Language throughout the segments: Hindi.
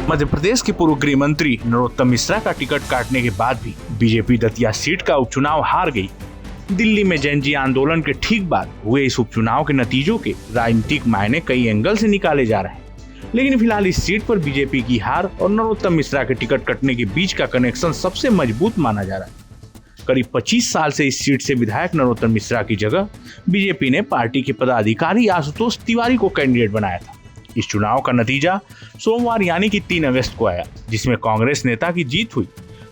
मध्य प्रदेश के पूर्व गृह मंत्री नरोत्तम मिश्रा का टिकट काटने के बाद भी बीजेपी दतिया सीट का उपचुनाव हार गई। दिल्ली में जैन जी आंदोलन के ठीक बाद हुए इस उपचुनाव के नतीजों के राजनीतिक मायने कई एंगल से निकाले जा रहे हैं, लेकिन फिलहाल इस सीट पर बीजेपी की हार और नरोत्तम मिश्रा के टिकट कटने के बीच का कनेक्शन सबसे मजबूत माना जा रहा है। करीब 25 साल से इस सीट से विधायक नरोत्तम मिश्रा की जगह बीजेपी ने पार्टी के पदाधिकारी आशुतोष तिवारी को कैंडिडेट बनाया था। इस चुनाव का नतीजा सोमवार यानी कि 3 अगस्त को आया, जिसमें कांग्रेस नेता की जीत हुई।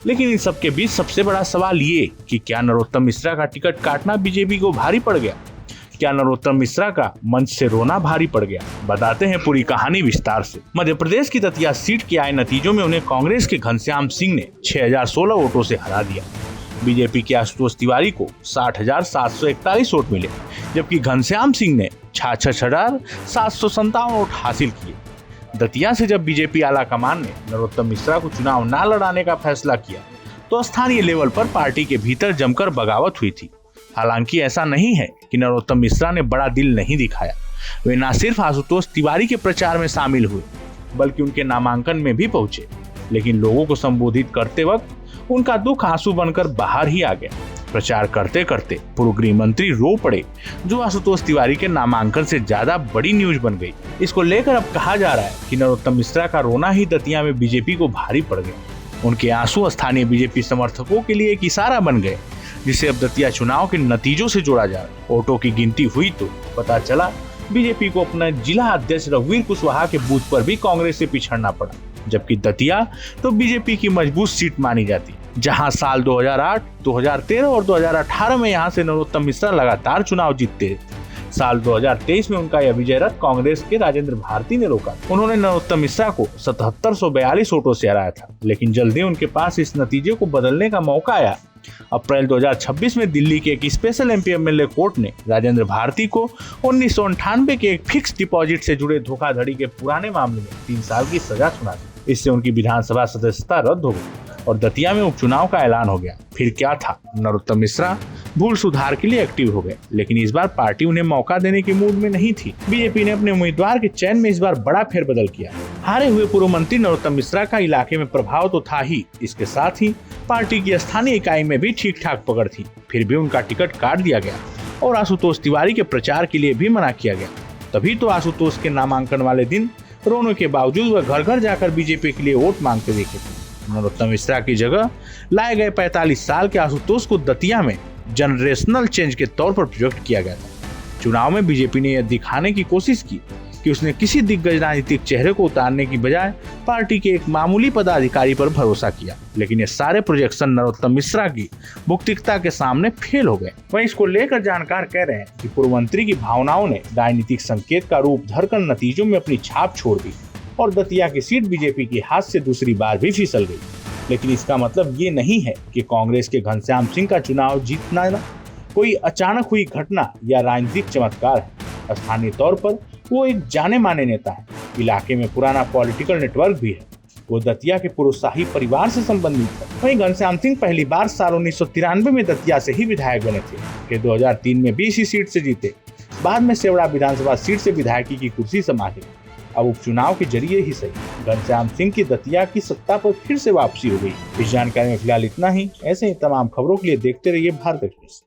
लेकिन इन सबके बीच सबसे बड़ा सवाल ये कि क्या नरोत्तम मिश्रा का टिकट काटना बीजेपी को भारी पड़ गया? क्या नरोत्तम मिश्रा का मंच से रोना भारी पड़ गया? बताते हैं पूरी कहानी विस्तार से। मध्य प्रदेश की दतिया सीट के आए नतीजों में उन्हें कांग्रेस के घनश्याम सिंह ने 6016 वोटों से हरा दिया। बीजेपी के आशुतोष तिवारी को 60,741 वोट मिले, जबकि घनश्याम सिंह ने 66,757 वोट हासिल किए। दतिया से जब बीजेपी आला कमान ने नरोत्तम मिश्रा को चुनाव न लड़ाने का फैसला किया, तो स्थानीय लेवल पर पार्टी के भीतर जमकर बगावत हुई थी। हालांकि ऐसा नहीं है कि नरोत्तम मिश्रा ने बड़ा दिल नहीं दिखाया। वे न सिर्फ आशुतोष तिवारी के प्रचार में शामिल हुए, बल्कि उनके नामांकन में भी पहुंचे। लेकिन लोगों को संबोधित करते वक्त उनका दुख आंसू बनकर बाहर ही आ गया। प्रचार करते करते पूर्व गृह मंत्री रो पड़े, जो आशुतोष तिवारी के नामांकन से ज्यादा बड़ी न्यूज बन गई। इसको लेकर अब कहा जा रहा है कि नरोत्तम मिश्रा का रोना ही दतिया में बीजेपी को भारी पड़ गया। उनके आंसू स्थानीय बीजेपी समर्थकों के लिए एक इशारा बन गए, जिसे अब दतिया चुनाव के नतीजों से जोड़ा जा रहा है। वोटों की गिनती हुई तो पता चला बीजेपी को अपना जिला अध्यक्ष रघुवीर कुशवाहा के बूथ पर भी कांग्रेस से पिछड़ना पड़ा, जबकि दतिया तो बीजेपी की मजबूत सीट मानी जाती, जहां साल 2008, 2013 और 2018 में यहां से नरोत्तम मिश्रा लगातार चुनाव जीतते। साल 2023 में उनका यह विजय रथ कांग्रेस के राजेंद्र भारती ने रोका। उन्होंने नरोत्तम मिश्रा को 7742 वोटों से हराया था, लेकिन जल्दी उनके पास इस नतीजे को बदलने का मौका आया। अप्रैल 2026 में दिल्ली के एक स्पेशल एमपी कोर्ट ने राजेंद्र भारती को 1998 के एक फिक्स डिपॉजिट से जुड़े धोखाधड़ी के पुराने मामले में 3 साल की सजा सुना दी। इससे उनकी विधानसभा सदस्यता रद्द हो गई और दतिया में उपचुनाव का ऐलान हो गया। फिर क्या था, नरोत्तम मिश्रा भूल सुधार के लिए एक्टिव हो गए, लेकिन इस बार पार्टी उन्हें मौका देने के मूड में नहीं थी। बीजेपी ने अपने उम्मीदवार के चयन में इस बार बड़ा फेरबदल किया। हारे हुए पूर्व मंत्री नरोत्तम मिश्रा का इलाके में प्रभाव तो था ही, इसके साथ ही पार्टी की स्थानीय इकाई में भी ठीक ठाक पकड़ थी। फिर भी उनका टिकट काट दिया गया और आशुतोष तिवारी के प्रचार के लिए भी मना किया गया। तभी तो आशुतोष के नामांकन वाले दिन रोने के बावजूद वह घर घर जाकर बीजेपी के लिए वोट मांगते देखे थे। नरोत्तम मिश्रा की जगह लाए गए 45 साल के आशुतोष को दतिया में जनरेशनल चेंज के तौर पर प्रोजेक्ट किया गया था। चुनाव में बीजेपी ने यह दिखाने की कोशिश की कि उसने किसी दिग्गज राजनीतिक चेहरे को उतारने की बजाय पार्टी के एक मामूली पदाधिकारी पर भरोसा किया, लेकिन ये सारे प्रोजेक्शन नरोत्तम मिश्रा की भौतिकता के सामने फेल हो गए। वहीं इसको लेकर जानकार कह रहे हैं कि पूर्व मंत्री की भावनाओं ने राजनीतिक संकेत का रूप धरकर नतीजों में अपनी छाप छोड़ दी और दतिया की सीट बीजेपी के हाथ से दूसरी बार भी फिसल गई। लेकिन इसका मतलब ये नहीं है कि कांग्रेस के घनश्याम सिंह का चुनाव जीतना कोई अचानक हुई घटना या राजनीतिक चमत्कार है। स्थानीय तौर पर वो एक जाने माने नेता है, इलाके में पुराना पॉलिटिकल नेटवर्क भी है। वो दतिया के पूर्व शाही परिवार से संबंधित है। वहीं घनश्याम सिंह पहली बार साल 1993 में दतिया से ही विधायक बने थे, कि 2003 में भी इसी सीट से जीते। बाद में सेवड़ा विधानसभा सीट से विधायकी की कुर्सी संभाली। अब उपचुनाव के जरिए ही सही घनश्याम सिंह की दतिया की सत्ता पर फिर से वापसी हो गई। इस जानकारी में फिलहाल इतना ही। ऐसे ही तमाम खबरों के लिए देखते रहिए भारत एक्सप्रेस।